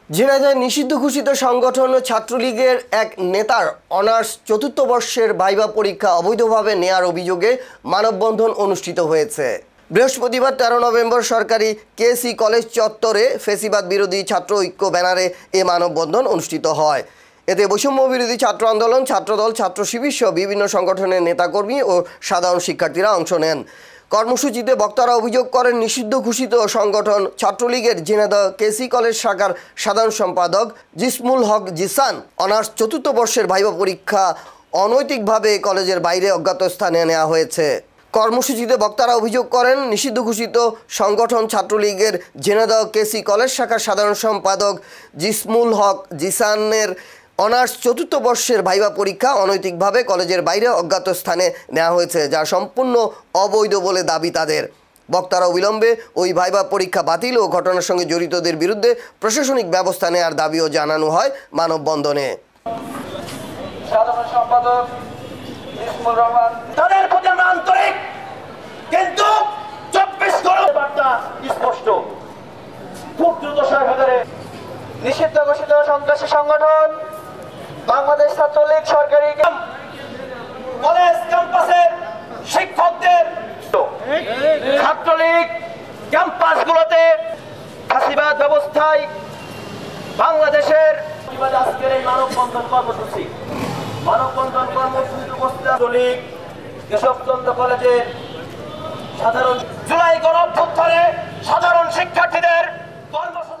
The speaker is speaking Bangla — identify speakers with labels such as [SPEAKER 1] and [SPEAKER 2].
[SPEAKER 1] ঝিনাইদহে নিষিদ্ধ ঘোষিত সংগঠন ছাত্রলীগের এক নেতার অনার্স চতুর্থ বর্ষের ভাইবা পরীক্ষা অবৈধভাবে নেয়ার অভিযোগে মানববন্ধন অনুষ্ঠিত হয়েছে। বৃহস্পতিবার 13 নভেম্বর সরকারি কেসি কলেজ চত্বরে ফেসিবাদ বিরোধী ছাত্র ঐক্য ব্যানারে এ মানববন্ধন অনুষ্ঠিত হয়। এতে বৈষম্য বিরোধী ছাত্র আন্দোলন, ছাত্রদল, ছাত্র শিবির সহ বিভিন্ন সংগঠনের নেতাকর্মী ও সাধারণ শিক্ষার্থীরা অংশ নেন। কর্মসূচিতে বক্তারা অভিযোগ করেন, নিষিদ্ধ ঘোষিত সংগঠন ছাত্রলীগের ঝিনাইদহ কেসি কলেজ শাখার সাধারণ সম্পাদক জিসমুল হক জিসান অনার্স চতুর্থ বর্ষের ভাইবা পরীক্ষা অনৈতিকভাবে কলেজের বাইরে অজ্ঞাত স্থানে নেওয়া হয়েছে। কর্মসূচিতে বক্তারা অভিযোগ করেন, নিষিদ্ধ ঘোষিত সংগঠন ছাত্রলীগের ঝিনাইদহ কেসি কলেজ শাখার সাধারণ সম্পাদক জিসমুল হক জিসানের অনার্স চতুর্থ বর্ষের ভাইবা পরীক্ষা অনৈতিকভাবে কলেজের বাইরে অজ্ঞাত স্থানে নেওয়া হয়েছে, যা সম্পূর্ণ অবৈধ বলে দাবি তাদের। বক্তারা অবিলম্বে ওই ভাইবা পরীক্ষা বাতিল ও ঘটনার সঙ্গে জড়িতদের বিরুদ্ধে প্রশাসনিক ব্যবস্থা নেওয়ার দাবিও জানানো হয় মানববন্ধনে।
[SPEAKER 2] সাধারণ সম্পাদক জিসমুল রহমান, তাদের প্রতি আমরা আন্তরিক, কিন্তু 24 ঘন্টার বার্তা স্পষ্ট। খুব দ্রুত সরকারে নিষিদ্ধ ঘোষিত সন্ত্রাসী সংগঠন বাংলাদেশ ছাত্রলীগ সরকারি কলেজ ক্যাম্পাসের শিক্ষকদের ছাত্রলীগ ক্যাম্পাসগুলোতে ফাঁসিবাদ ব্যবস্থায় বাংলাদেশের আজকের এই মানববন্ধন কর্মসূচি ছাত্রলীগ কেশবচন্দ্র কলেজের সাধারণ জুলাই গণ অভ্যুত্থানে সাধারণ শিক্ষার্থীদের কর্মসূচি